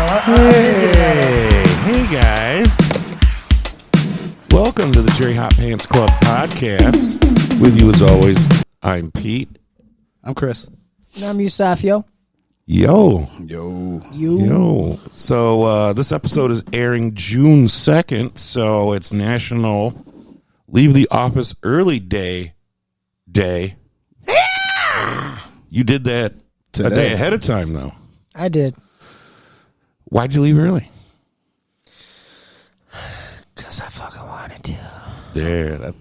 Hey guys. Welcome to the Jerry Hotpants Club podcast. With you as always, I'm Pete. I'm Chris. And I'm Yusafio. Yo. So this episode is airing June 2nd, so it's National Leave the Office Early Day. You did that Today. A day ahead of time, though. I did. Why'd you leave early? Because I fucking wanted to. There, that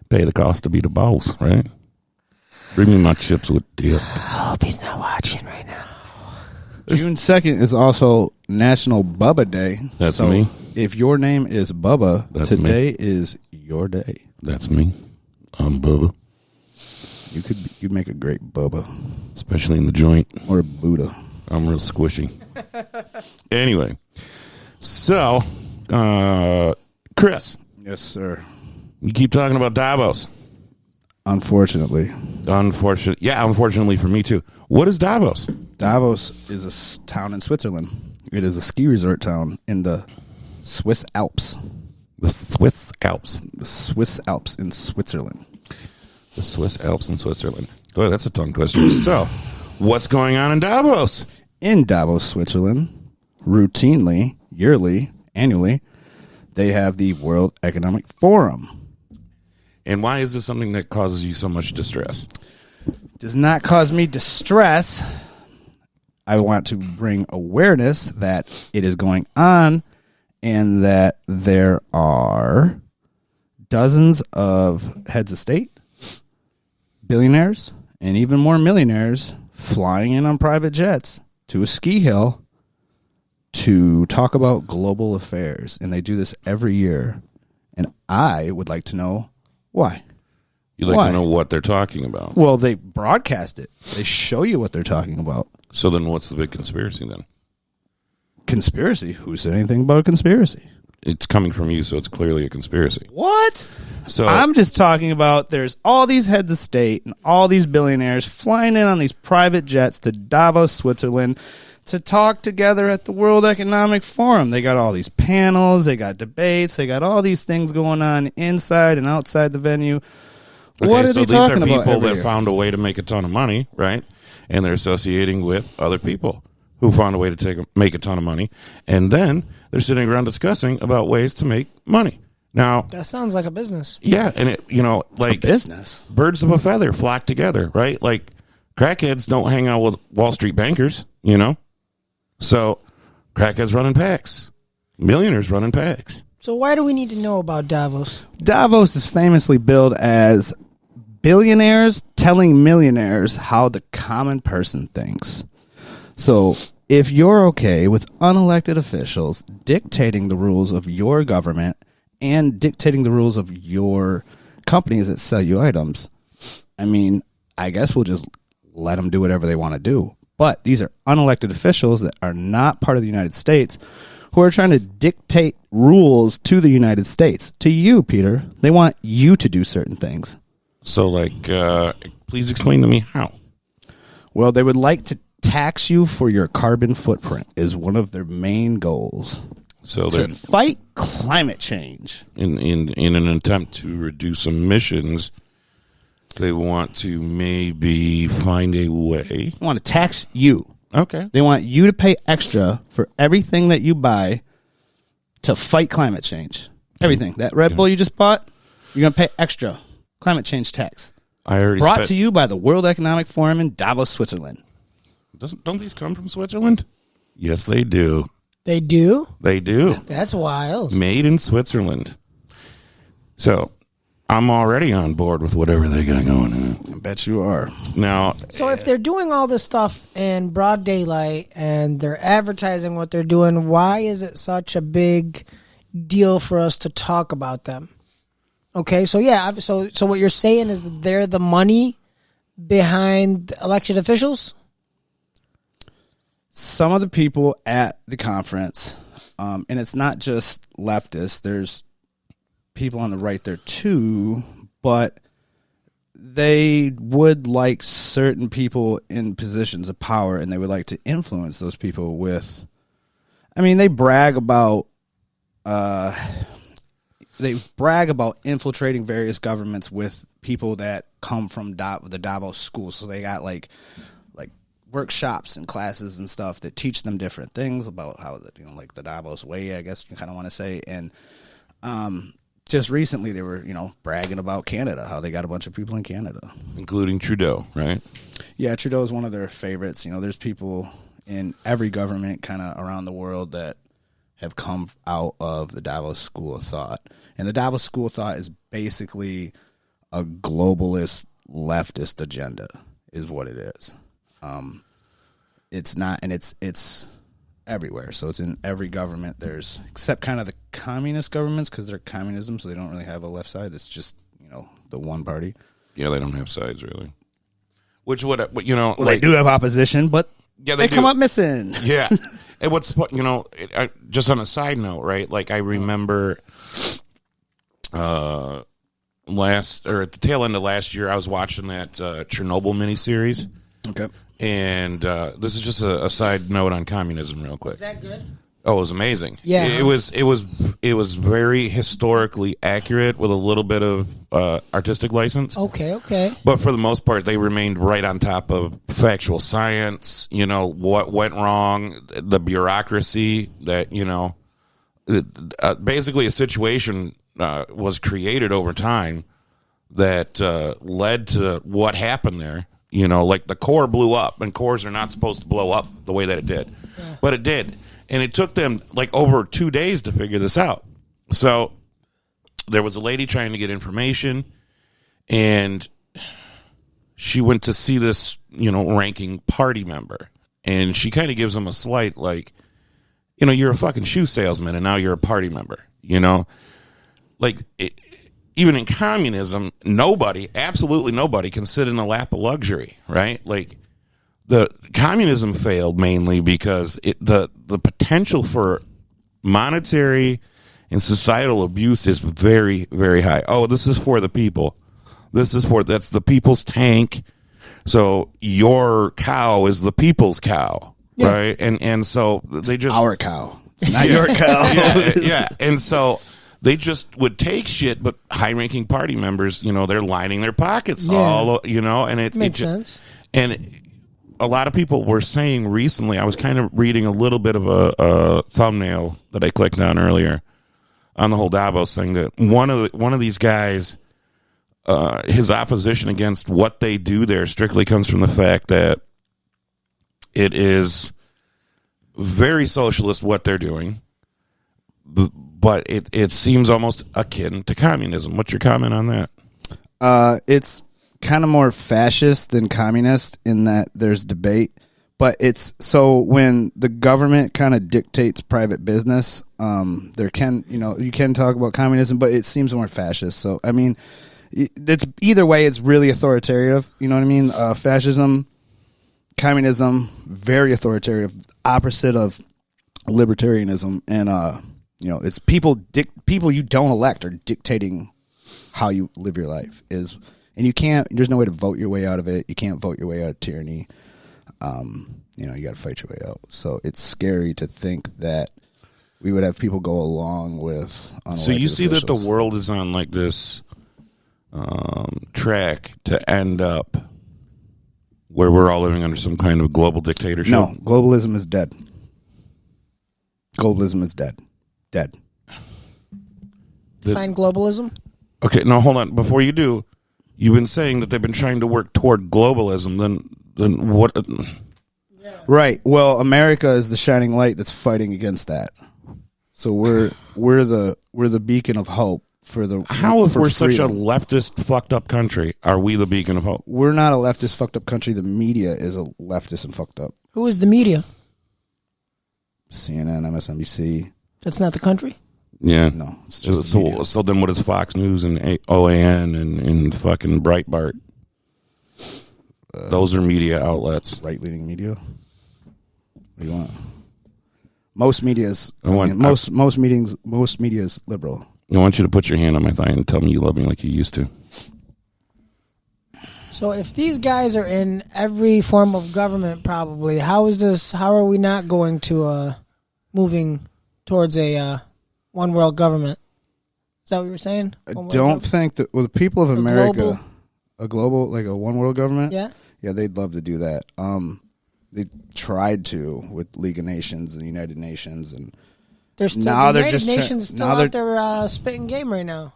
pay the cost to be the boss, right? Bring me my chips with dip. I hope he's not watching right now. June 2nd is also National Bubba Day. That's me. If your name is Bubba, That's today is your day. That's me. I'm Bubba. You'd make a great Bubba. Especially in the joint. Or a Buddha. I'm real squishy. Anyway, so, Chris, Yes, sir. you keep talking about Davos. Unfortunately. Unfortunately for me too. What is Davos? Davos is a town in Switzerland. It is a ski resort town in the Swiss Alps. The Swiss Alps. The Swiss Alps in Switzerland. The Swiss Alps in Switzerland. Boy, that's a tongue twister. So, what's going on in Davos? In Davos, Switzerland, routinely, yearly, annually, they have the World Economic Forum. And why is this something that causes you so much distress? Does not cause me distress. I want to bring awareness that it is going on and that there are dozens of heads of state, billionaires, and even more millionaires flying in on private jets to a ski hill to talk about global affairs. And they do this every year. And I would like to know why. You'd like Why? to know what they're talking about. Well, they broadcast it. They show you what they're talking about. So then what's the big conspiracy then? Conspiracy? Who said anything about a conspiracy? It's coming from you, so it's clearly a conspiracy. What? So I'm just talking about there's all these heads of state and all these billionaires flying in on these private jets to Davos, Switzerland to talk together at the World Economic Forum. They got all these panels, they got debates, they got all these things going on inside and outside the venue. What are so they these talking are about people every that year? found a way to make a ton of money, right? And they're associating with other people who found a way to make a ton of money. And then they're sitting around discussing about ways to make money. Now, That sounds like a business. yeah, and it, like Business. birds of a feather flock together, right? Like crackheads don't hang out with Wall Street bankers, So crackheads running packs, millionaires running packs. So why do we need to know about Davos? Davos is famously billed as billionaires telling millionaires how the common person thinks. So if you're okay with unelected officials dictating the rules of your government and dictating the rules of your companies that sell you items, I guess we'll just let them do whatever they want to do. But these are unelected officials that are not part of the United States who are trying to dictate rules to the United States. To you, Peter. They want you to do certain things. So, please explain to me how. Well, they would like to tax you for your carbon footprint is one of their main goals. So To they're fight climate change. in an attempt to reduce emissions, they want to maybe find a way. They want to tax you. Okay. They want you to pay extra for everything that you buy to fight climate change. Everything. That Red Bull you just bought, you're going to pay extra. Climate change tax. I already Brought to you by the World Economic Forum in Davos, Switzerland. Don't these come from Switzerland? Yes, they do. They do? They do. That's wild. Made in Switzerland. So I'm already on board with whatever they got going on. I bet you are. Now, So if they're doing all this stuff in broad daylight and they're advertising what they're doing, why is it such a big deal for us to talk about them? Okay, so yeah, so what you're saying is they're the money behind elected officials? Some of the people at the conference, and it's not just leftists, there's people on the right there too, but they would like certain people in positions of power, and they would like to influence those people with, I mean, they brag about infiltrating various governments with people that come from the Davos school. So they got like workshops and classes and stuff that teach them different things about how like the Davos way, I guess you kind of want to say. And just recently they were bragging about Canada, how they got a bunch of people in Canada, including Trudeau, right? Yeah, Trudeau is one of their favorites. There's people in every government kind of around the world that have come out of the Davos School of Thought. And the Davos School of Thought is basically a globalist leftist agenda is what it is. It's not, and it's everywhere. So it's in every government. There's, except kind of the communist governments, because they're communism, so they don't really have a left side. It's just, the one party. Yeah, they don't have sides, really. Which would, well, they do have opposition, but yeah, they come up missing. Yeah. And what's, just on a side note, right? Like, I remember at the tail end of last year, I was watching that Chernobyl miniseries. Okay. And this is just a side note on communism, real quick. Is that good? Oh, it was amazing. Yeah, it was very historically accurate with a little bit of artistic license. Okay. But for the most part, they remained right on top of factual science. What went wrong, the bureaucracy that basically a situation was created over time that led to what happened there. Like the core blew up, and cores are not supposed to blow up the way that it did. Yeah. But it did. And it took them like over 2 days to figure this out. So there was a lady trying to get information, and she went to see this, ranking party member. And she kind of gives him a slight, like, you're a fucking shoe salesman, and now you're a party member, Like, even in communism, absolutely nobody can sit in a lap of luxury, right? Like, the communism failed mainly because the potential for monetary and societal abuse is very, very high. Oh, this is for the people. That's the people's tank. So your cow is the people's cow, right? And so they just our cow, not your cow. yeah. And so they just would take shit, but high-ranking party members, they're lining their pockets all, and it makes sense. And a lot of people were saying recently, I was kind of reading a little bit of a thumbnail that I clicked on earlier on the whole Davos thing, that one of these guys, his opposition against what they do there strictly comes from the fact that it is very socialist what they're doing, but it seems almost akin to communism. What's your comment on that? It's kind of more fascist than communist in that there's debate, but it's so when the government kind of dictates private business, you can talk about communism, but it seems more fascist. So I mean, it's either way, it's really authoritarian. You know what I mean? Fascism, communism, very authoritarian, opposite of libertarianism, and it's people you don't elect are dictating how you live your life and you can't. There's no way to vote your way out of it. You can't vote your way out of tyranny. You got to fight your way out. So it's scary to think that we would have people go along with. So you see officials. that the world is on like this track to end up where we're all living under some kind of global dictatorship. No, globalism is dead. Globalism is dead. Dead. Define globalism. Okay, no, hold on. Before you do, you've been saying that they've been trying to work toward globalism. Then what? Right. Well, America is the shining light that's fighting against that. So we're the beacon of hope for the. How if we're freedom. such a leftist fucked up country, are we the beacon of hope? We're not a leftist fucked up country. The media is a leftist and fucked up. Who is the media? CNN, MSNBC. That's not the country? Yeah. No. It's just the media. So then what is Fox News and OAN and fucking Breitbart? Those are media outlets. Right-leaning media? What do you want? Most media is most media is liberal. I want you to put your hand on my thigh and tell me you love me like you used to. So if these guys are in every form of government, probably, how are we not going to moving towards a one world government. Is that what you were saying? I don't think that the people of America, a global, like a one world government. Yeah, they'd love to do that. They tried to with League of Nations and United Nations, and the United Nations still out there spitting game right now.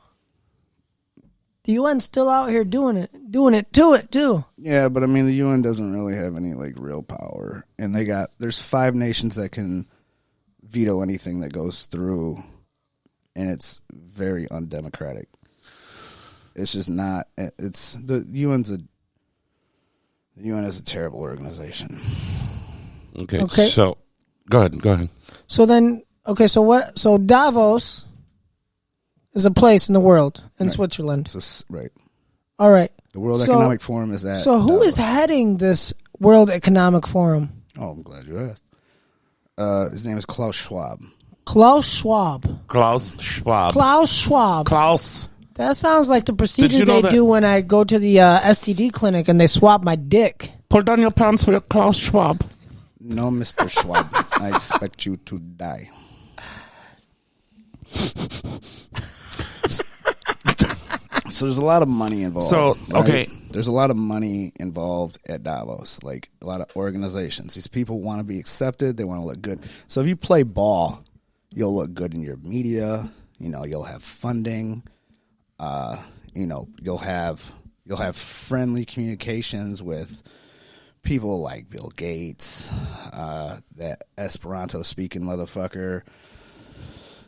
The UN's still out here doing it to it too. Yeah, but I mean, the UN doesn't really have any like real power, and there's 5 nations that can veto anything that goes through, and it's very undemocratic. It's just not. It's the UN is a terrible organization. Okay. So go ahead. So then, so what? So Davos is a place in the world in Switzerland. Right. All right. The World Economic Forum is that. So who is heading this World Economic Forum? Oh, I'm glad you asked. His name is Klaus Schwab. Klaus Schwab. That sounds like the procedure they do when I go to the STD clinic and they swab my dick. Pull down your pants for your Klaus Schwab. No, Mr. Schwab. I expect you to die. So there's a lot of money involved. So, okay. Right? There's a lot of money involved at Davos, like a lot of organizations. These people want to be accepted. They want to look good. So if you play ball, you'll look good in your media. You'll have funding. You'll have friendly communications with people like Bill Gates, that Esperanto speaking motherfucker.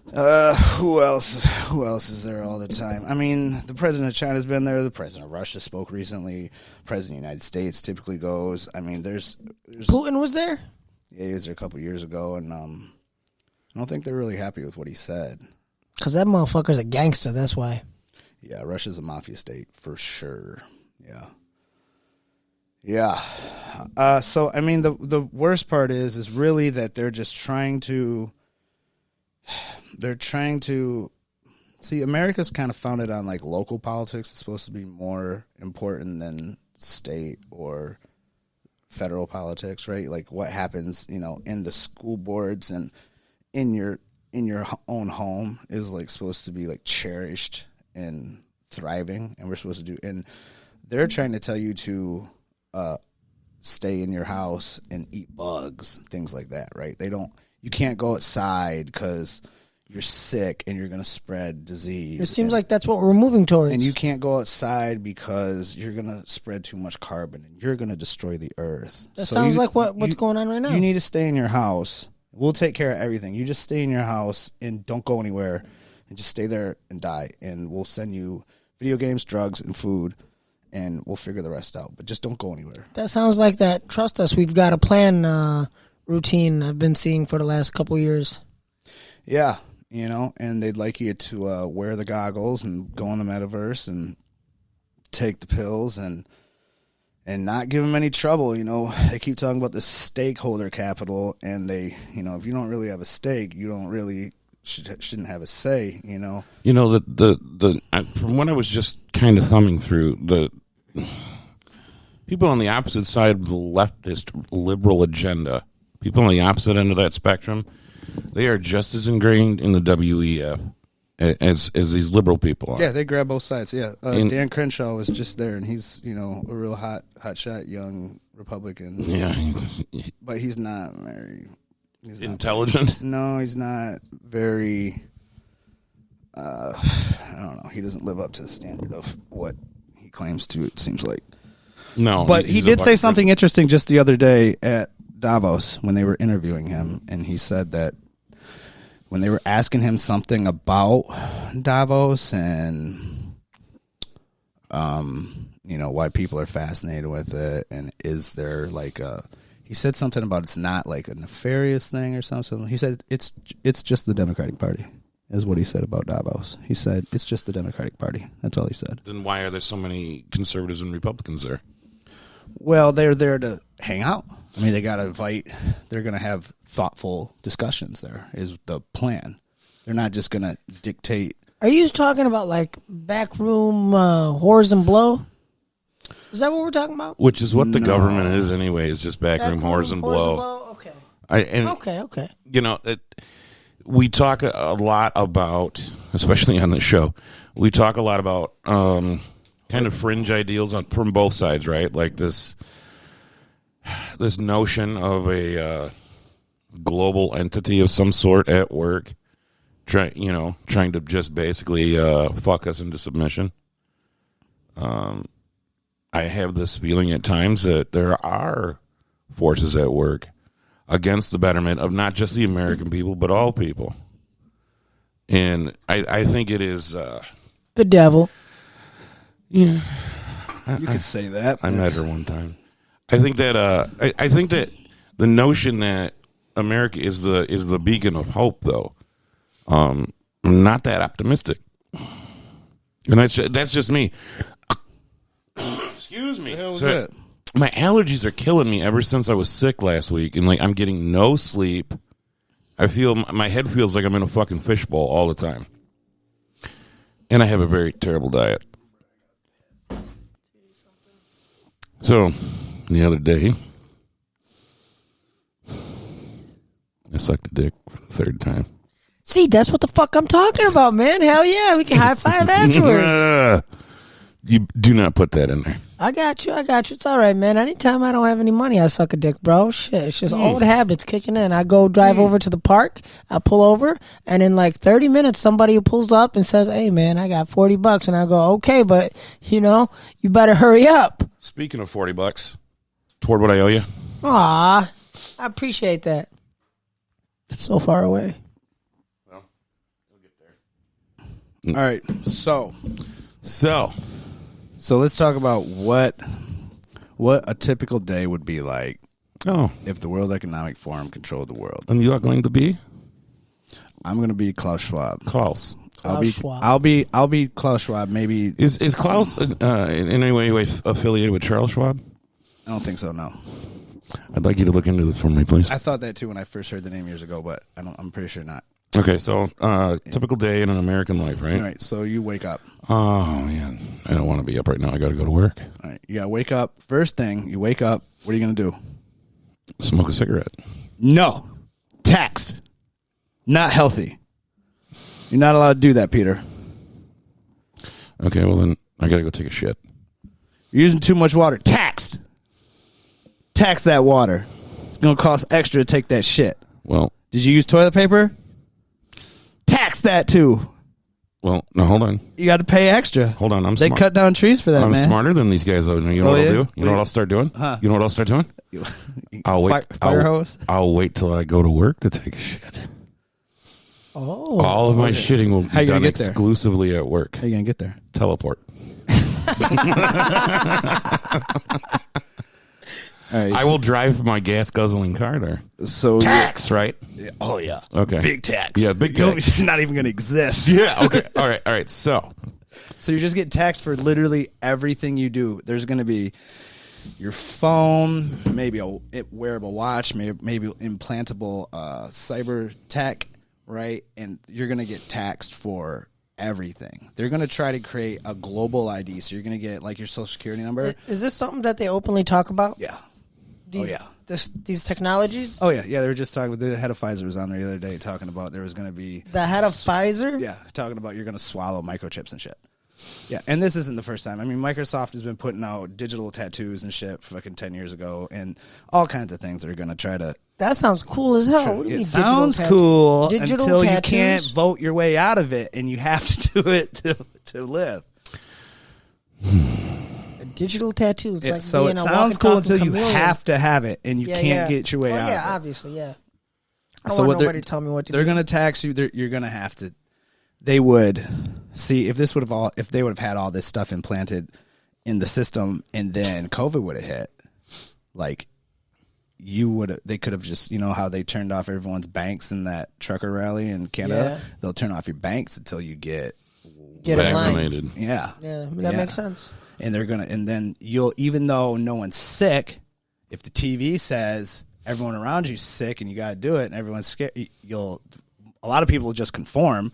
Who else is there all the time? I mean, the president of China's been there. The president of Russia spoke recently. President of the United States typically goes. I mean, there's Putin was there? Yeah, he was there a couple years ago, and I don't think they're really happy with what he said. Because that motherfucker's a gangster, that's why. Yeah, Russia's a mafia state for sure. Yeah. So I mean, the worst part is really that they're just trying to. They're trying to see. America's kind of founded on like local politics. It's supposed to be more important than state or federal politics, right? Like what happens, in the school boards and in your own home is like supposed to be like cherished and thriving, and we're supposed to do. And they're trying to tell you to stay in your house and eat bugs, things like that, right? You can't go outside because you're sick and you're going to spread disease. It seems like that's what we're moving towards. And you can't go outside because you're going to spread too much carbon and you're going to destroy the earth. That sounds like what's going on right now. You need to stay in your house. We'll take care of everything. You just stay in your house and don't go anywhere and just stay there and die. And we'll send you video games, drugs, and food, and we'll figure the rest out. But just don't go anywhere. That sounds like that trust us, we've got a plan routine I've been seeing for the last couple years. Yeah, and they'd like you to wear the goggles and go in the metaverse and take the pills and not give them any trouble. They keep talking about the stakeholder capital, and they, if you don't really have a stake, you don't really shouldn't have a say. The from when I was just kind of thumbing through the people on the opposite side of the leftist liberal agenda, people on the opposite end of that spectrum, they are just as ingrained in the WEF as these liberal people are. Yeah, they grab both sides. Yeah, Dan Crenshaw was just there, and he's a real hot shot young Republican. Yeah, but he's not very intelligent. No, he's not very. I don't know. He doesn't live up to the standard of what he claims to. It seems like. No, but he did say something interesting just the other day at Davos when they were interviewing him, and he said that when they were asking him something about Davos and why people are fascinated with it, and is there like he said something about it's not like a nefarious thing or something. He said it's just the Democratic Party is what he said about Davos. He said it's just the Democratic Party. That's all he said. Then why are there so many conservatives and Republicans there? Well, they're there to hang out. I mean, they got to invite. They're going to have thoughtful discussions. There is the plan. They're not just going to dictate. Are you talking about like backroom whores and blow? Is that what we're talking about? Which is what the government is anyway. It's just backroom whores and blow. Okay. Okay. You know, we talk a lot about, especially on this show, we talk a lot about kind of fringe ideals from both sides, right? Like this notion of a global entity of some sort at work, trying to just basically fuck us into submission. I have this feeling at times that there are forces at work against the betterment of not just the American people, but all people. And I think it is the devil. Yeah, you could say that. I met her one time. I think that I think that the notion that America is the beacon of hope, though, I'm not that optimistic, and that's just me. Excuse me. My allergies are killing me ever since I was sick last week, and like I'm getting no sleep. I feel my head feels like I'm in a fucking fishbowl all the time, and I have a very terrible diet. So, the other day, I sucked a dick for the third time. See, that's what the fuck I'm talking about, man. Hell yeah, we can high five afterwards. You do not put that in there. I got you. It's all right, man. Anytime I don't have any money, I suck a dick, bro. Shit, it's just old habits kicking in. I go drive over to the park, I pull over, and in like 30 minutes, somebody pulls up and says, "Hey, man, I got $40," and I go, "Okay, but you better hurry up." Speaking of $40, toward what I owe you. Aw, I appreciate that. It's so far away. Well, we'll get there. All right, so let's talk about what a typical day would be like. Oh, if the World Economic Forum controlled the world. And you are going to be? I'm going to be Klaus Schwab. Klaus Schwab. I'll be Klaus Schwab. Maybe is Klaus in any way affiliated with Charles Schwab? I don't think so. No. I'd like you to look into this for me, please. I thought that too when I first heard the name years ago, but I'm pretty sure not. Okay, so typical day in an American life, right? All right, so you wake up. Oh, man. I don't want to be up right now. I got to go to work. All right, you got to wake up. First thing, you wake up. What are you going to do? Smoke a cigarette. No. Taxed. Not healthy. You're not allowed to do that, Peter. Okay, well then I got to go take a shit. You're using too much water. Taxed. Tax that water. It's going to cost extra to take that shit. Well, did you use toilet paper? Tax that too. Well, no, hold on. You got to pay extra. Hold on, I'm They smart. cut down trees for that, I'm man. smarter than these guys, though. You know what yeah? I'll do? You know what I'll start doing? Huh? You know what I'll start doing? I'll wait. Fire hose? I'll wait till I go to work to take a shit. Oh. All of my shitting will How be you gonna done get there? exclusively at work. How you going to get there? Teleport. All right, I will drive my gas guzzling car there. So Tax, right? oh yeah. Okay. Big tax. Yeah, big tax. You're not even going to exist. Yeah. Okay. All right. So you're just getting taxed for literally everything you do. There's going to be your phone, maybe a wearable watch, maybe implantable cyber tech, right? And you're going to get taxed for everything. They're going to try to create a global ID. So you're going to get like your social security number. Is this something that they openly talk about? Yeah. These technologies? Oh, yeah. Yeah, they were just talking. The head of Pfizer was on there the other day talking about there was going to be... The head of Pfizer? Yeah, talking about you're going to swallow microchips and shit. Yeah, and this isn't the first time. I mean, Microsoft has been putting out digital tattoos and shit fucking 10 years ago and all kinds of things that are going to try to... That sounds cool as hell. What do you mean It sounds cool until tattoos? you can't vote your way out of it and you have to do it to live. Digital tattoos. Like so it sounds cool until you have to have it and you can't get your way out of it. Yeah, obviously, yeah. I don't want nobody to tell me what to do. They're going to tax you. You're going to have to... They would see if they would have had all this stuff implanted in the system and then COVID would have hit, like they could have just, you know how they turned off everyone's banks in that trucker rally in Canada? Yeah. They'll turn off your banks until you get vaccinated. Yeah. Yeah, that makes sense. And and then even though no one's sick, if the TV says everyone around you's sick and you got to do it and everyone's scared, a lot of people will just conform.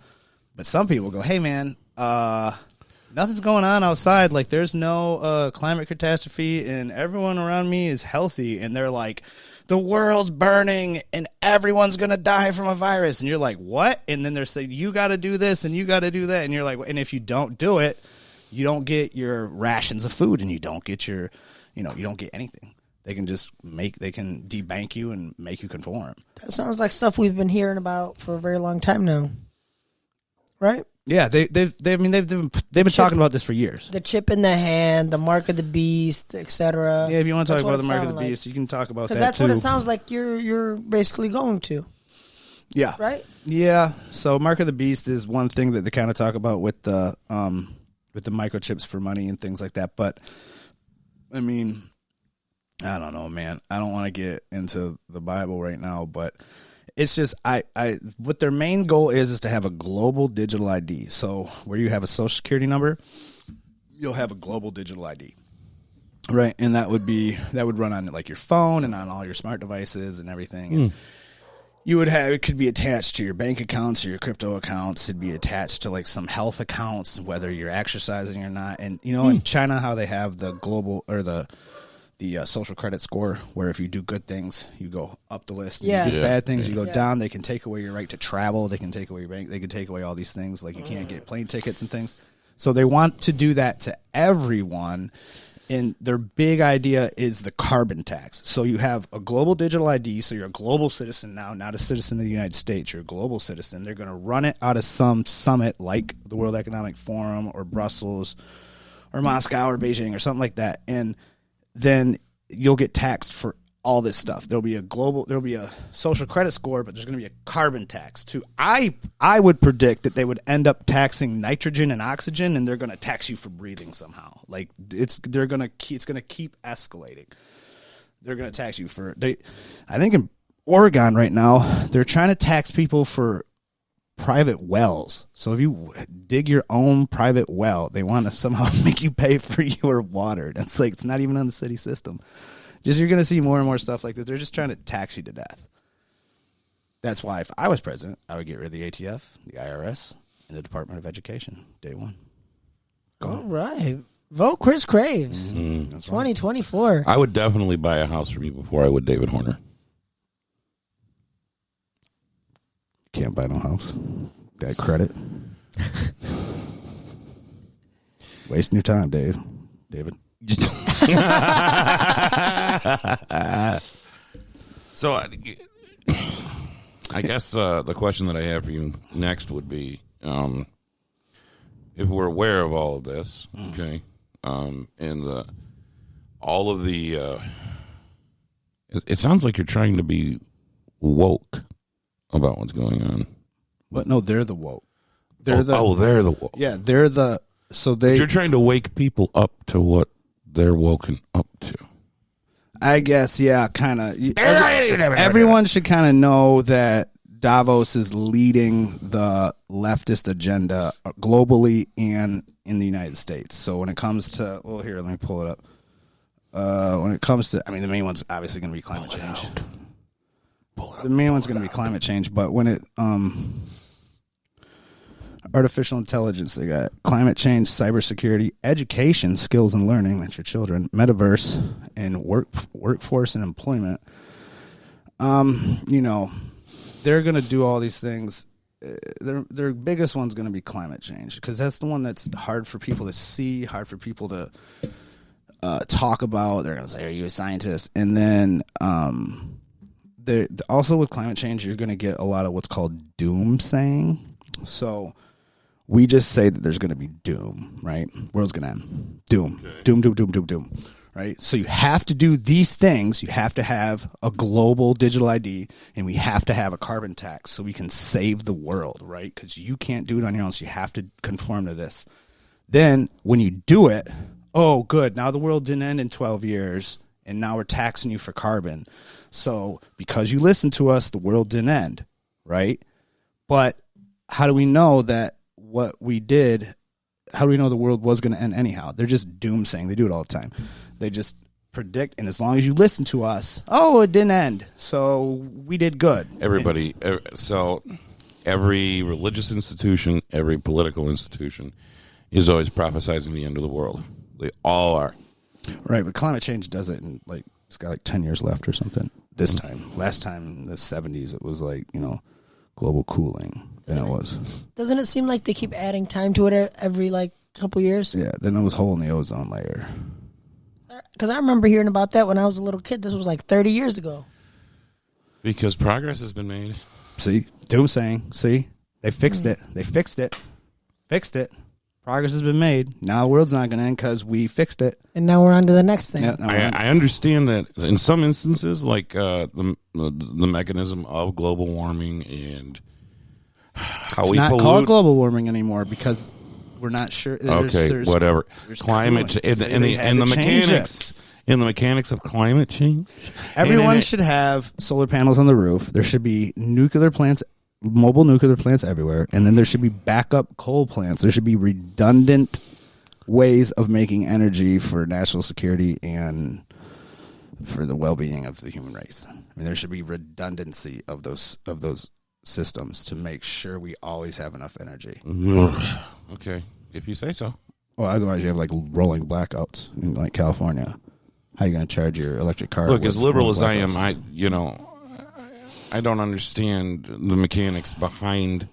But some people go, hey, man, nothing's going on outside. Like, there's no climate catastrophe, and everyone around me is healthy. And they're like, the world's burning and everyone's going to die from a virus. And you're like, what? And then they're saying, you got to do this and you got to do that. And you're like, and if you don't do it, you don't get your rations of food and you don't get your, you don't get anything. They can just they can debank you and make you conform. That sounds like stuff we've been hearing about for a very long time now. Right? Yeah, they've been talking about this for years. The chip in the hand, the mark of the beast, etc. Yeah, if you want to talk about the mark of the beast, you can talk about that too. Because that's what it sounds like you're basically going to. Yeah. Right? Yeah. So mark of the beast is one thing that they kind of talk about with the microchips for money and things like that. But I mean, I don't know, man. I don't want to get into the Bible right now, but it's just what their main goal is to have a global digital ID. So where you have a social security number, you'll have a global digital ID. Right. And that would run on like your phone and on all your smart devices and everything. And it could be attached to your bank accounts or your crypto accounts. It'd be attached to like some health accounts, whether you're exercising or not. And in China, how they have the global or the social credit score, where if you do good things, you go up the list. And you do bad things, you go down. They can take away your right to travel. They can take away your bank. They can take away all these things. Like you can't get plane tickets and things. So they want to do that to everyone. And their big idea is the carbon tax. So you have a global digital ID. So you're a global citizen now, not a citizen of the United States. You're a global citizen. They're going to run it out of some summit like the World Economic Forum or Brussels or Moscow or Beijing or something like that. And then you'll get taxed for all this stuff. There'll be a social credit score, but there's going to be a carbon tax too. I would predict that they would end up taxing nitrogen and oxygen, and they're going to tax you for breathing somehow. Like it's going to keep escalating. They're going to tax you I think in Oregon right now, they're trying to tax people for private wells. So if you dig your own private well, they want to somehow make you pay for your water. And it's like, it's not even on the city system. You're going to see more and more stuff like this. They're just trying to tax you to death. That's why if I was president, I would get rid of the ATF, the IRS, and the Department of Education. Day one. All right. Vote Chris Craves. Mm-hmm. That's 2024. Right. I would definitely buy a house for me before I would David Horner. Can't buy no house. Got credit. Wasting your time, David. So, I guess the question that I have for you next would be, if we're aware of all of this, okay, and all of the, it sounds like you're trying to be woke about what's going on. But no, they're the woke. They're the woke. Yeah, they're the. So they. But you're trying to wake people up to what they're woken up to. I guess, yeah, kind of. Everyone should kind of know that Davos is leading the leftist agenda globally and in the United States. So when it comes to, well, here, let me pull it up. When it comes to, I mean, the main one's obviously going to be climate change. The main one's going to be climate change, but when it, artificial intelligence, they got climate change, cybersecurity, education, skills and learning, that's your children, metaverse, and workforce and employment. They're going to do all these things. Their biggest one's going to be climate change, because that's the one that's hard for people to see, hard for people to talk about. They're going to say, are you a scientist? And then also with climate change, you're going to get a lot of what's called doom saying. So we just say that there's going to be doom, right? World's going to end. Doom. Okay. Doom. Right? So you have to do these things. You have to have a global digital ID, and we have to have a carbon tax so we can save the world, right? Because you can't do it on your own, so you have to conform to this. Then when you do it, oh, good, now the world didn't end in 12 years, and now we're taxing you for carbon. So because you listened to us, the world didn't end, right? But how do we know that what we did, how do we know the world was going to end anyhow? They're just doom saying. They do it all the time. They just predict, and as long as you listen to us, oh, it didn't end, so we did good. So every religious institution, every political institution is always prophesizing the end of the world. They all are. Right, but climate change does it in, it's got 10 years left or something. this time. Last time in the 70s, it was like, global cooling. Then it was. Doesn't it seem like they keep adding time to it every like couple years? Yeah, then it was hole in the ozone layer. Because I remember hearing about that when I was a little kid. This was like 30 years ago. Because progress has been made. See? Doomsaying. See? They fixed it. They fixed it. Fixed it. Progress has been made. Now the world's not going to end because we fixed it. And now we're on to the next thing. Yeah, I understand that in some instances, like the mechanism of global warming and how it's we not pollute. called global warming anymore because we're not sure. Whatever. Climate and the mechanics. In the mechanics of climate change, everyone should have solar panels on the roof. There should be nuclear plants, mobile nuclear plants everywhere, and then there should be backup coal plants. There should be redundant ways of making energy for national security and for the well-being of the human race. I mean, there should be redundancy of those systems to make sure we always have enough energy. Okay, if you say so. Well, otherwise you have like rolling blackouts in like California. How are you going to charge your electric car? Look, as liberal as I am, I don't understand the mechanics behind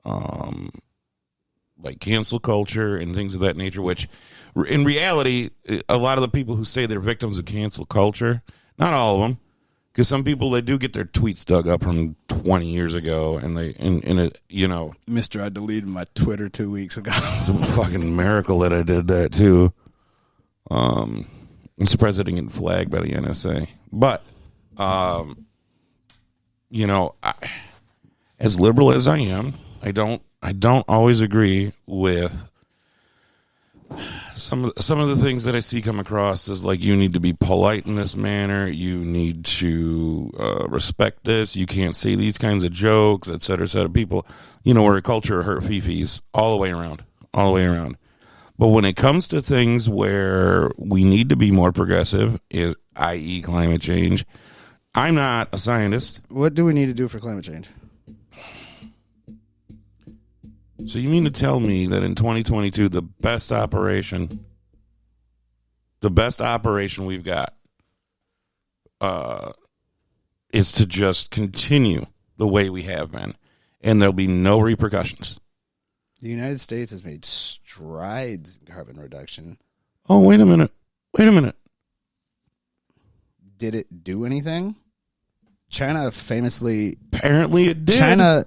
like cancel culture and things of that nature, which in reality, a lot of the people who say they're victims of cancel culture, not all of them, because some people, they do get their tweets dug up from 20 years ago, and Mister, I deleted my Twitter 2 weeks ago. It's a fucking miracle that I did that too. I'm surprised I didn't get flagged by the NSA. But, as liberal as I am, I don't always agree with some of the things that I see come across as like, you need to be polite in this manner. You need to respect this. You can't say these kinds of jokes, et cetera, et cetera. People, we're a culture of hurt fifis all the way around. But when it comes to things where we need to be more progressive, i.e. climate change, I'm not a scientist. What do we need to do for climate change? So you mean to tell me that in 2022, the best operation we've got is to just continue the way we have been, and there'll be no repercussions? The United States has made strides in carbon reduction. Oh, wait a minute. Did it do anything? China famously... Apparently it did.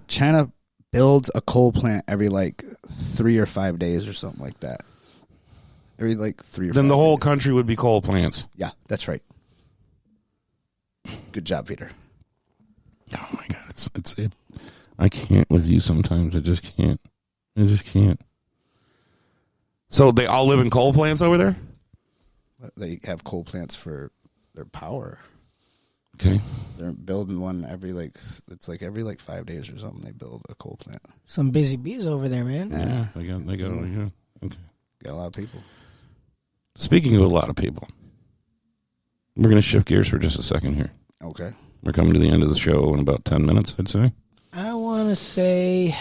China builds a coal plant every like 3 or 5 days or something like that. Every like 3 or 5 days. Then the whole country would be coal plants. Yeah, that's right. Good job, Peter. Oh my God, it's I can't with you sometimes. I just can't. So they all live in coal plants over there? They have coal plants for their power. Okay. They're building one every every 5 days or something. They build a coal plant. Some busy bees over there, man. Yeah, they got okay. Got a lot of people. Speaking of a lot of people, we're going to shift gears for just a second here. Okay. We're coming to the end of the show in about 10 minutes, I'd say. I want to say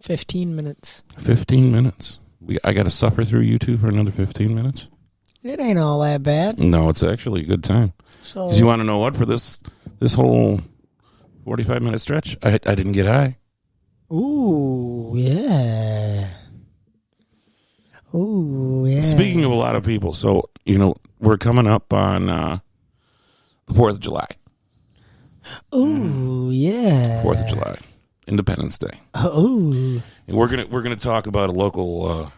15 minutes. 15 minutes. I got to suffer through you two for another 15 minutes? It ain't all that bad. No, it's actually a good time. So, 'cause you want to know what? For this whole 45-minute stretch, I didn't get high. Ooh, yeah. Ooh, yeah. Speaking of a lot of people, so, we're coming up on the 4th of July. Ooh, yeah. 4th of July. Independence Day. Ooh. And we're gonna talk about a local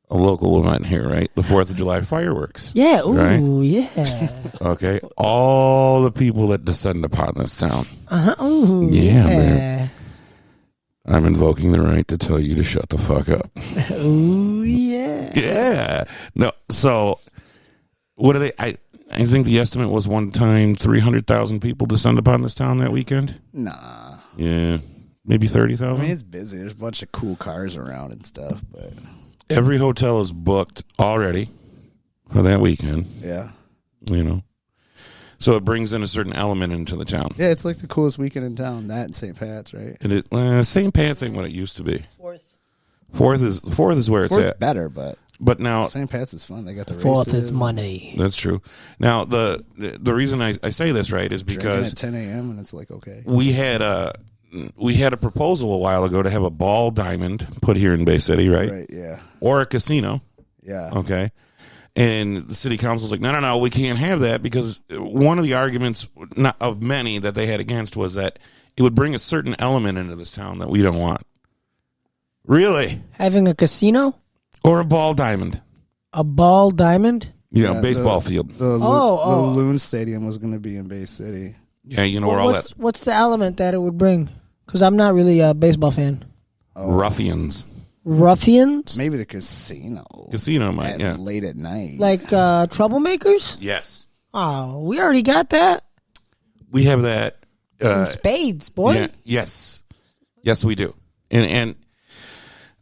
event here, right? The 4th of July fireworks. Yeah, ooh, right? Yeah. Okay. All the people that descend upon this town. Ooh, Yeah, man. I'm invoking the right to tell you to shut the fuck up. Ooh, yeah. Yeah. No, so what are they? I think the estimate was one time 300,000 people descend upon this town that weekend. Nah. Yeah. Maybe 30,000. I mean, it's busy. There's a bunch of cool cars around and stuff, but every hotel is booked already for that weekend. Yeah. So it brings in a certain element into the town. Yeah, it's like the coolest weekend in town. That and St. Pat's, right? And St. Pat's ain't what it used to be. Fourth Fourth is where it's Fourth's at. better, but But now St. Pat's is fun. They got the Fourth races. is money. that's true. Now the reason I say this right is Drinking because at 10 a.m. and it's like, okay. we had a proposal a while ago to have a ball diamond put here in Bay City, right? Right, yeah. Or a casino. Yeah. Okay. And the city council's like, no, we can't have that because one of the arguments not of many that they had against was that it would bring a certain element into this town that we don't want. Really? Having a casino? Or a ball diamond. A ball diamond? Baseball field. The Loon Stadium was going to be in Bay City. Yeah, you know where all that. What's the element that it would bring? Because I'm not really a baseball fan. Ruffians. Ruffians? Maybe the casino. Casino might, yeah. Late at night. Like troublemakers? Yes. Oh, we already got that. We have that. In spades, boy. Yeah, yes. Yes, we do. And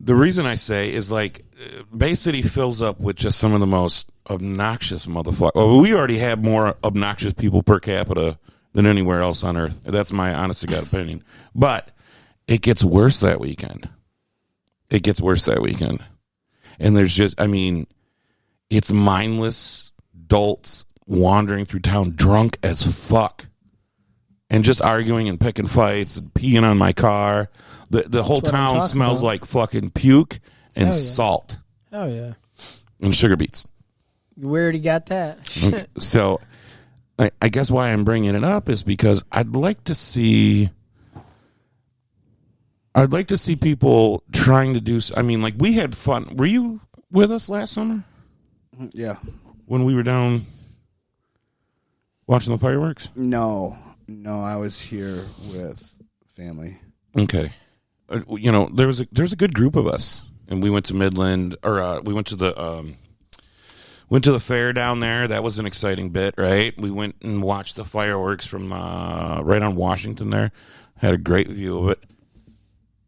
the reason I say is like Bay City fills up with just some of the most obnoxious motherfuckers. Well, we already have more obnoxious people per capita than anywhere else on earth. That's my honest to God opinion. But it gets worse that weekend. And there's just, it's mindless dolts wandering through town drunk as fuck. And just arguing and picking fights and peeing on my car. The whole town smells like fucking puke and salt. Oh, yeah. And sugar beets. We already got that. Shit. So I guess why I'm bringing it up is because I'd like to see people trying to do. Like we had fun. Were you with us last summer? Yeah. When we were down watching the fireworks? No, I was here with family. Okay. There was a good group of us, and we went to Midland, or we went to the fair down there. That was an exciting bit, right? We went and watched the fireworks from right on Washington there. Had a great view of it.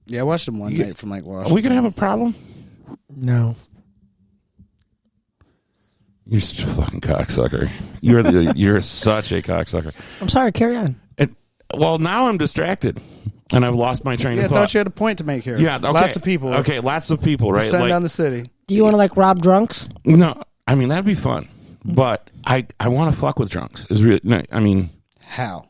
Yeah, I watched them one night from Washington. Are we gonna have a problem? No. You're such a fucking cocksucker. You're such a cocksucker. I'm sorry, carry on. Well, now I'm distracted, and I've lost my train of thought. I thought you had a point to make here. Yeah, okay. Lots of people. Okay, lots of people, right? Descend on the city. Do you want to rob drunks? No, that'd be fun, but I want to fuck with drunks. Is really, how?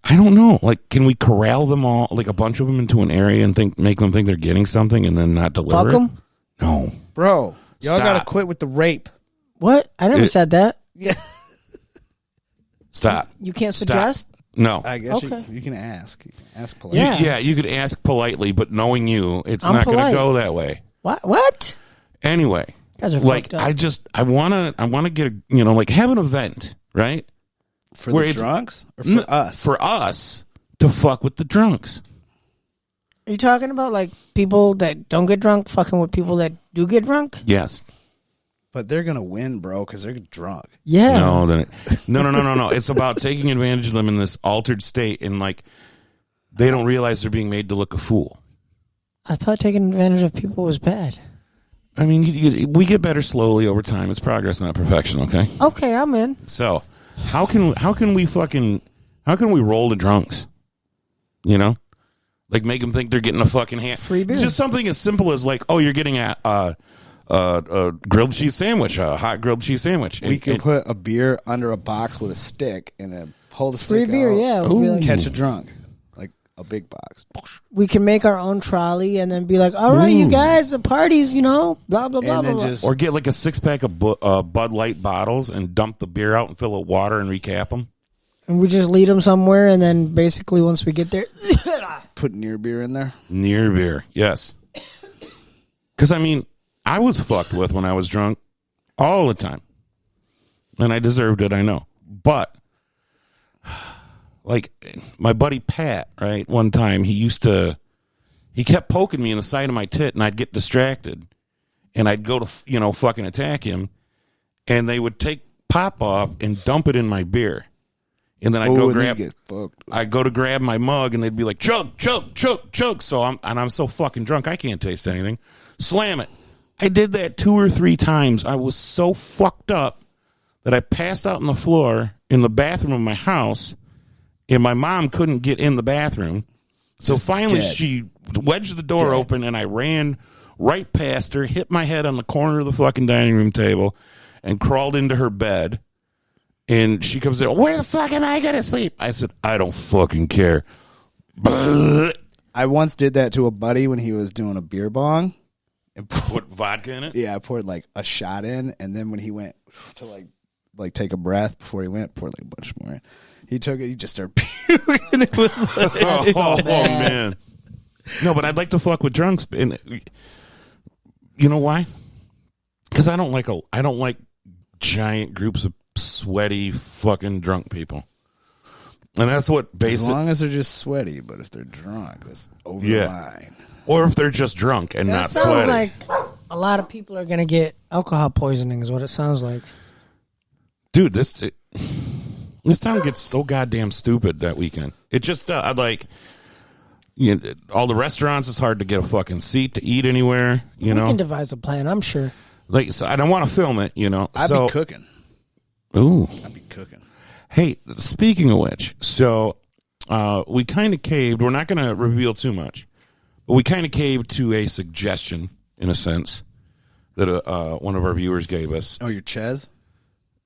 I don't know. Can we corral them all, a bunch of them, into an area and make them think they're getting something and then not deliver? Fuck them? No, bro. Y'all Stop. gotta quit with the rape. What? I never said that. Yeah. Stop. You can't suggest? No. I guess Okay. you can ask. You can ask politely. Yeah. You could ask politely, but knowing you, it's I'm not going to polite. go that way. What? Anyway, You guys are fucked up. I want to get have an event, right? For Where the it's- drunks or for us? For us to fuck with the drunks. Are you talking about people that don't get drunk fucking with people that do get drunk? Yes. But they're gonna win, bro, because they're drunk. Yeah. No. It's about taking advantage of them in this altered state, and they don't realize they're being made to look a fool. I thought taking advantage of people was bad. We get better slowly over time. It's progress, not perfection. Okay. Okay, I'm in. So, how can we roll the drunks? Make them think they're getting a fucking hand. Free beer. Just something as simple as you're getting a grilled cheese sandwich, a hot grilled cheese sandwich. We could put a beer under a box with a stick and then pull the Free stick beer, out. yeah. We'll be Catch a drunk. A big box. we can make our own trolley and then be like, all right, you guys, the party's, blah, blah, blah, blah, then blah. just Or get a 6-pack of Bud Light bottles and dump the beer out and fill it with water and recap them. And we just lead them somewhere, and then basically once we get there, put near beer in there. Near beer, yes. Because, I was fucked with when I was drunk all the time. And I deserved it, I know. But, my buddy Pat, right, one time, he kept poking me in the side of my tit, and I'd get distracted. And I'd go to, fucking attack him. And they would take pop off and dump it in my beer. And then I'd go to grab my mug, and they'd be like, chug, chug, chug, chug. So I'm so fucking drunk, I can't taste anything. Slam it. I did that 2 or 3 times. I was so fucked up that I passed out on the floor in the bathroom of my house, and my mom couldn't get in the bathroom. So finally, she wedged the door open, and I ran right past her, hit my head on the corner of the fucking dining room table, and crawled into her bed. And she comes in, where the fuck am I going to sleep? I said, I don't fucking care. I once did that to a buddy when he was doing a beer bong. And Put vodka in it? Yeah, I poured like a shot in, and then when he went to like take a breath before he went, poured like a bunch more in. He took it, he just started puking. It was like, oh man. No, but I'd like to fuck with drunks, and you know why? Because I don't like giant groups of sweaty fucking drunk people. And that's what as long as they're just sweaty, but if they're drunk, that's over the line. Or if they're just drunk and not sounds sweaty. Like a lot of people are going to get alcohol poisoning is what it sounds like. Dude, this town gets so goddamn stupid that weekend. It just I'd like all the restaurants, it's hard to get a fucking seat to eat anywhere, we can devise a plan, I'm sure. Like, so I don't want to film it, I'd be cooking. Ooh. I'd be cooking. Hey, speaking of which, so we kind of caved. We're not going to reveal too much, but we kind of caved to a suggestion, in a sense, that one of our viewers gave us. Oh, your Chez?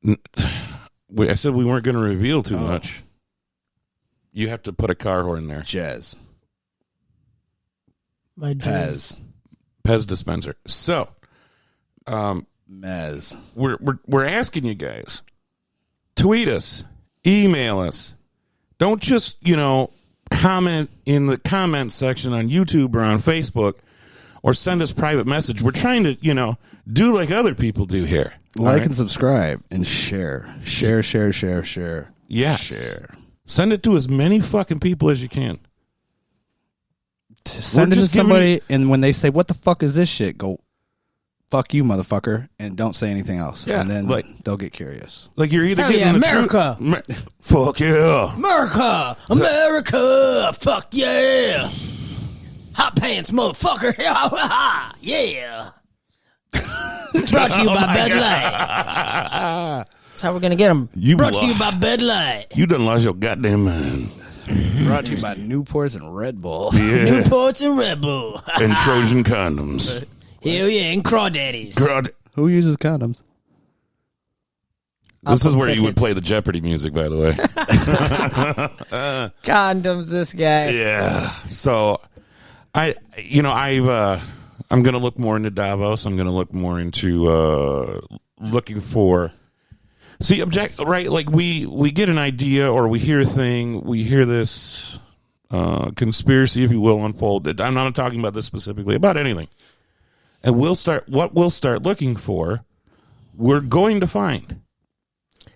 I said we weren't going to reveal too much. You have to put a car horn there. Chez. My Pez. Pez dispenser. So, Mez. we're asking you guys, tweet us, email us. Don't just, comment in the comment section on YouTube or on Facebook or send us private message. We're trying to, do like other people do here. Like and subscribe and share. Share. Yes. Share. Send it to as many fucking people as you can. Send it to somebody, and when they say, what the fuck is this shit? Go, fuck you, motherfucker, and don't say anything else. Yeah, and then they'll get curious. Like you're either Hell getting yeah, the America. truth. Fuck yeah. America, fuck yeah. Hotpants, motherfucker. Yeah. Brought to you by Bud Light. That's how we're going to get them. Brought to you by Bud Light. You done lost your goddamn mind. Brought to you by Newports and Red Bull. Yeah. Newports and Red Bull. And Trojan condoms. Hell yeah, and crawdaddies. Who uses condoms? This is where you would play the Jeopardy music, by the way. Condoms, this guy. Yeah. So, I'm going to look more into Davos. I'm going to look more into looking for. See, right? Like we get an idea or we hear a thing. We hear this conspiracy, if you will, unfold. I'm not talking about this specifically, about anything. And we'll start looking for. We're going to find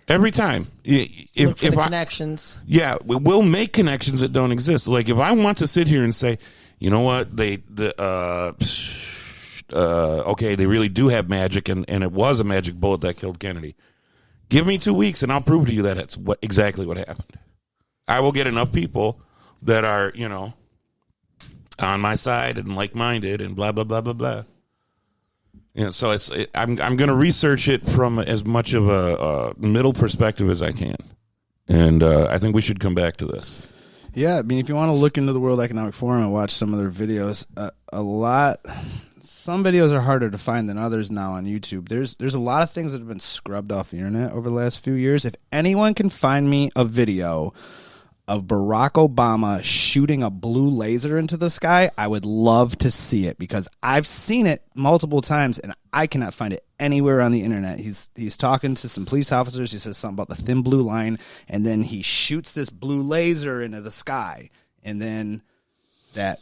every time. Look for the connections. Yeah, we'll make connections that don't exist. Like if I want to sit here and say, you know what, okay, they really do have magic, and it was a magic bullet that killed Kennedy. Give me 2 weeks, and I'll prove to you that it's exactly what happened. I will get enough people that are, on my side and like-minded and blah, blah, blah, blah, blah. So I'm going to research it from as much of a middle perspective as I can. And I think we should come back to this. Yeah, I mean, if you want to look into the World Economic Forum and watch some of their videos, some videos are harder to find than others now on YouTube. There's a lot of things that have been scrubbed off the internet over the last few years. If anyone can find me a video of Barack Obama shooting a blue laser into the sky, I would love to see it because I've seen it multiple times and I cannot find it anywhere on the internet. He's talking to some police officers. He says something about the thin blue line, and then he shoots this blue laser into the sky, and then that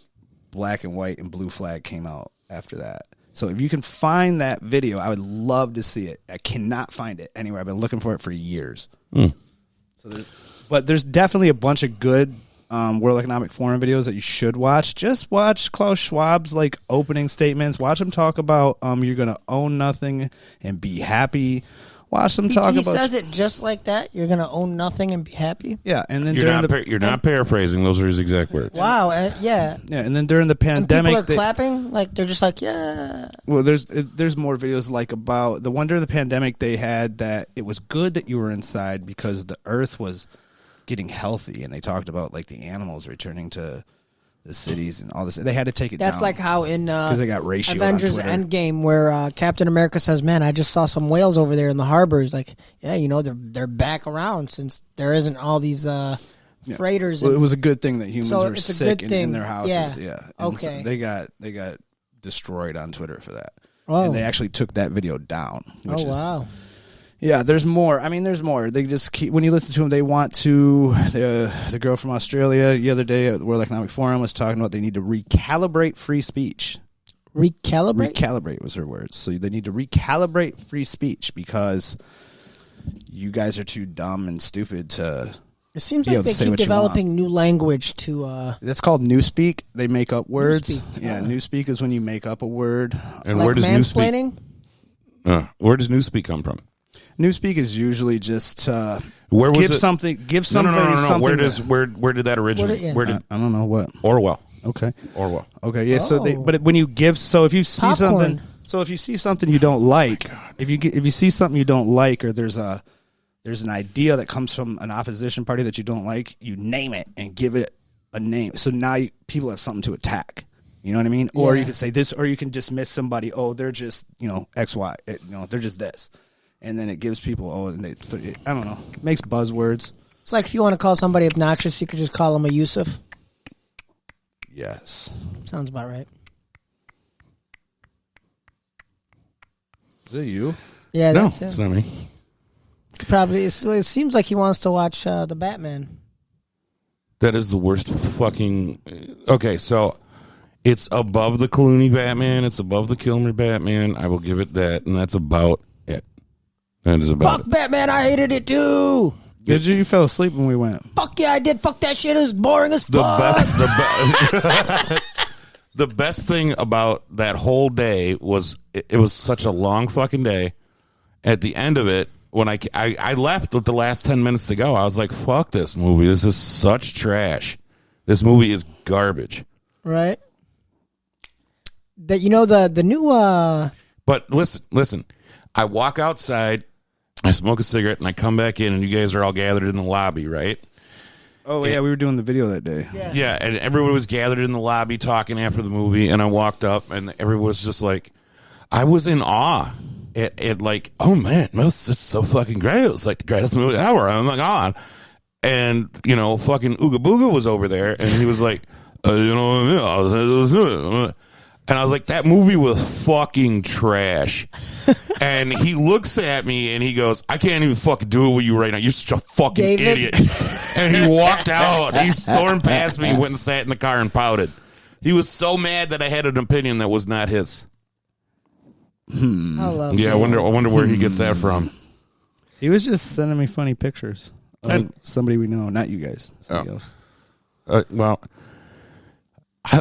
black and white and blue flag came out after that. So if you can find that video, I would love to see it. I cannot find it anywhere. I've been looking for it for years. But there's definitely a bunch of good World Economic Forum videos that you should watch. Just watch Klaus Schwab's opening statements. Watch him talk about you're going to own nothing and be happy. Watch them talk about. He says it just like that. You're going to own nothing and be happy. Yeah, and then you're not paraphrasing. Those are his exact words. Wow. Yeah. Yeah, and then during the pandemic, and people are clapping. They're just like, yeah. Well, there's more videos about the one during the pandemic. They had that it was good that you were inside because the Earth was getting healthy, and they talked about the animals returning to the cities and all this. They had to take it That's down. like how in because they got ratioed Avengers on Twitter. Endgame, where Captain America says, "Man, I just saw some whales over there in the harbor." He's like, "Yeah, they're back around since there isn't all these freighters." Well, it was a good thing that humans So were it's a sick good in thing. their houses. Yeah. And so Okay. they got destroyed on Twitter for that. Oh. And they actually took that video down. Which wow. Yeah, there's more. I mean, there's more. They just keep, when you listen to them, they want to. The girl from Australia the other day at the World Economic Forum was talking about they need to recalibrate free speech. Recalibrate? Recalibrate was her words. So they need to recalibrate free speech because you guys are too dumb and stupid to. It seems be like able to they say keep what you developing new language to. That's called newspeak. They make up words. Newspeak. Yeah, newspeak is when you make up a word. And like where does mansplaining? Where does Newspeak come from? Newspeak is usually just Where was give it? something. Give somebody No. something. Where did that originate? yeah. Where did I don't know what. Orwell? Okay. Orwell. Okay. Yeah. So Oh. but when you give, so if you see Popcorn. something, so if you see something you don't like, if you see something you don't like, or there's an idea that comes from an opposition party that you don't like, you name it and give it a name. So now people have something to attack. You know what I mean? Or Yeah. you could say this, or you can dismiss somebody. Oh, they're just X, Y. They're just this, and then it gives people and I don't know. It makes buzzwords. It's like if you want to call somebody obnoxious, you could just call them a Yusuf. Yes. Sounds about right. Is it you? Yeah, No, that's it's it. not me. Probably. It seems like he wants to watch the Batman. That is the worst fucking. Okay, so it's above the Clooney Batman. It's above the Kilmer Batman. I will give it that, and that's about it. That is about Fuck Batman, I hated it too. Did you? You fell asleep when we went. Fuck yeah, I did. Fuck that shit. It was boring as the fuck. best. The best thing about that whole day was it was such a long fucking day. At the end of it, when I left with the last 10 minutes to go, I was like, fuck this movie. This is such trash. This movie is garbage. Right. That the new But listen. I walk outside, I smoke a cigarette, and I come back in, and you guys are all gathered in the lobby, right? Oh yeah, we were doing the video that day. Yeah, and everyone was gathered in the lobby talking after the movie, and I walked up, and everyone was just like, I was in awe. It like, oh man, this is so fucking great. It was like the greatest movie ever. I'm like, on. And, fucking Ooga Booga was over there, and he was like, and I was like, that movie was fucking trash. And he looks at me and he goes, I can't even fucking do it with you right now. You're such a fucking David? idiot. And he walked out. He stormed past me, went and sat in the car and pouted. He was so mad that I had an opinion that was not his. I love Yeah, I wonder where he gets that from. He was just sending me funny pictures of somebody we know, not you guys. Somebody else. Well,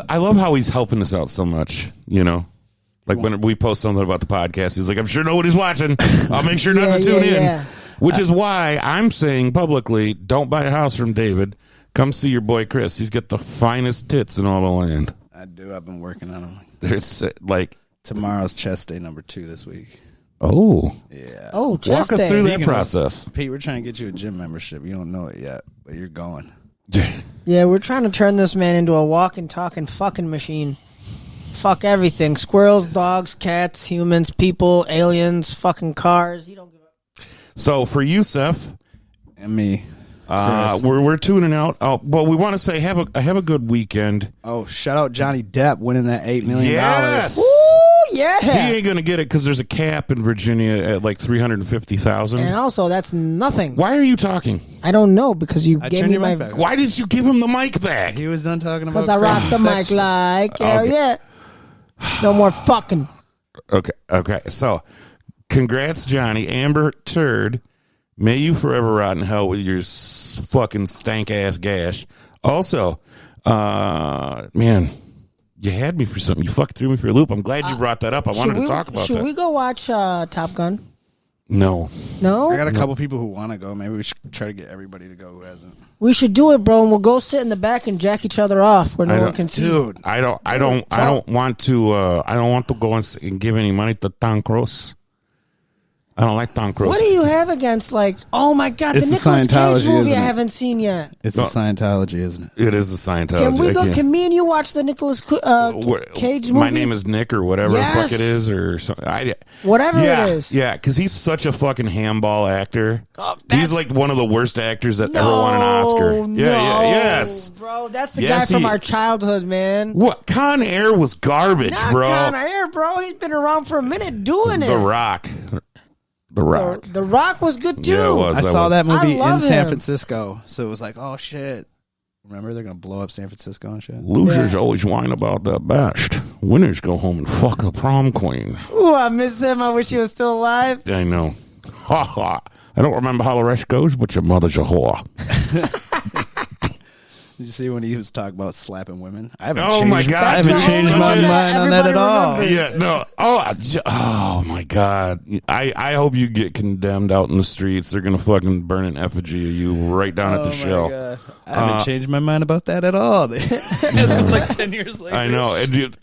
I love how he's helping us out so much, Like when we post something about the podcast, he's like, I'm sure nobody's watching. I'll make sure not to tune in. Yeah. Which is why I'm saying publicly, don't buy a house from David. Come see your boy Chris. He's got the finest tits in all the land. I do. I've been working on them. There's like... Tomorrow's chest day number 2 this week. Oh. Yeah. Oh, chest Walk us day. through that Speaking of- process. Pete, we're trying to get you a gym membership. You don't know it yet, but you're going. Yeah, we're trying to turn this man into a walking, talking, fucking machine. Fuck everything. Squirrels, dogs, cats, humans, people, aliens, fucking cars. You don't give a... So for you, Seth, And me. we're tuning out. Oh, well, we want to say have a good weekend. Oh, shout out Johnny Depp winning that $8 million. Yes. Ooh, yeah. He ain't gonna get it because there's a cap in Virginia at like 350,000. And also, that's nothing. Why are you talking? I don't know, because you I gave turned me your my... mic back. Why did you give him the mic back? He was done talking about Because I rock the mic like, hell Okay. yeah. No more fucking. Okay. So, congrats, Johnny. Amber Turd. May you forever rot in hell with your fucking stank ass gash. Also, man, you had me for something. You fucking threw me for a loop. I'm glad you brought that up. I wanted to talk about Should that. we go watch Top Gun? No. No? I got a couple people who want to go. Maybe we should try to get everybody to go who hasn't. We should do it, bro, and we'll go sit in the back and jack each other off where no one can see. Dude, I don't want to go and give any money to Tom Cruise. I don't like Tom Cruise. What do you have against, like, oh my God, It's the the Nicolas Cage Scientology, movie I isn't it? haven't seen yet. It's the Scientology, isn't it? It is the Scientology. Can we I go? can't- Can me and you watch the Nicolas Cage movie? My name is Nick or whatever the fuck Yes. it is or something. Whatever yeah, it is. Yeah, because he's such a fucking handball actor. Oh, He's like one of the worst actors that ever won an Oscar. Yes. Bro, that's the Yes, guy from he- our childhood, man. What? Con Air was garbage, Not bro. Con Air, bro. He's been around for a minute doing it. The Rock. The Rock. The Rock was good too. Yeah, it was. I saw that movie I love in San him. Francisco, so it was like, oh shit. Remember, they're gonna blow up San Francisco and shit. Losers always whine about the best. Winners go home and fuck the prom queen. Ooh, I miss him. I wish he was still alive. I know. Ha ha. I don't remember how the rest goes, but your mother's a whore. Did you see when he was talking about slapping women? I haven't Oh changed, my God, I haven't dude. changed my Everybody mind on that at all. remembers. Yeah, no. Oh my God. I hope you get condemned out in the streets. They're gonna fucking burn an effigy of you right down at the shell. God. I haven't changed my mind about that at all. It's like 10 years later. I know, and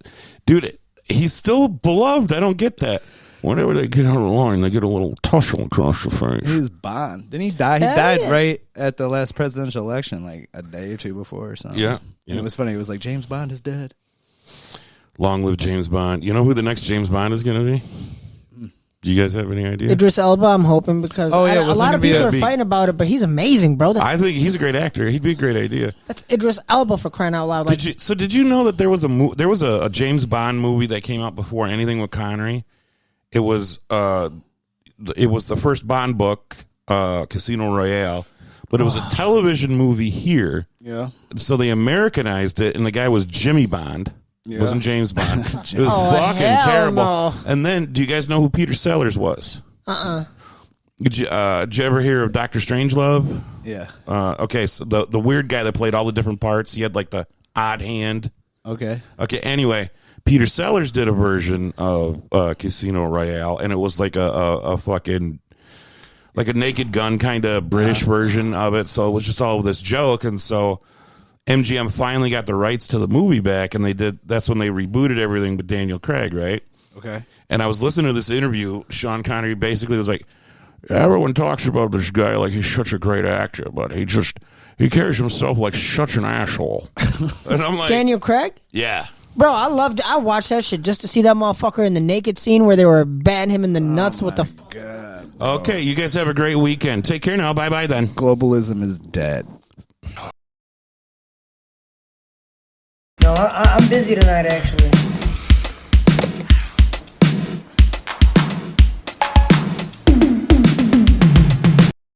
dude, he's still beloved. I don't get that. Whenever they get out of line, they get a little tussle across the face. He's Bond. Didn't he die? He Hell died yeah. right at the last presidential election, like a day or two before or something. Yeah. And it was funny. It was like, James Bond is dead. Long live James Bond. You know who the next James Bond is going to be? Do you guys have any idea? Idris Elba, I'm hoping, because Oh, yeah, a wasn't lot gonna of be people a are big- fighting about it, but he's amazing, bro. I think he's a great actor. He'd be a great idea. That's Idris Elba, for crying out loud. Like, Did you know that there was a James Bond movie that came out before anything with Connery? It was the first Bond book, Casino Royale, but it was a television movie here. Yeah. So they Americanized it, and the guy was Jimmy Bond. It wasn't James Bond. It was Oh, fucking hell terrible. no. And then, do you guys know who Peter Sellers was? Did you ever hear of Dr. Strangelove? Yeah. Okay, so the weird guy that played all the different parts. He had like the odd hand. Okay. Okay, anyway, Peter Sellers did a version of Casino Royale, and it was like a fucking like a Naked Gun kind of British version of it. So it was just all this joke, and so MGM finally got the rights to the movie back, and that's when they rebooted everything with Daniel Craig, right? Okay. And I was listening to this interview. Sean Connery basically was like, everyone talks about this guy like he's such a great actor, but he carries himself like such an asshole. And I'm like, Daniel Craig? yeah. Bro, I watched that shit just to see that motherfucker in the naked scene where they were batting him in the nuts with the... God. Okay, you guys have a great weekend. Take care now. Bye-bye then. Globalism is dead. No, I'm busy tonight, actually.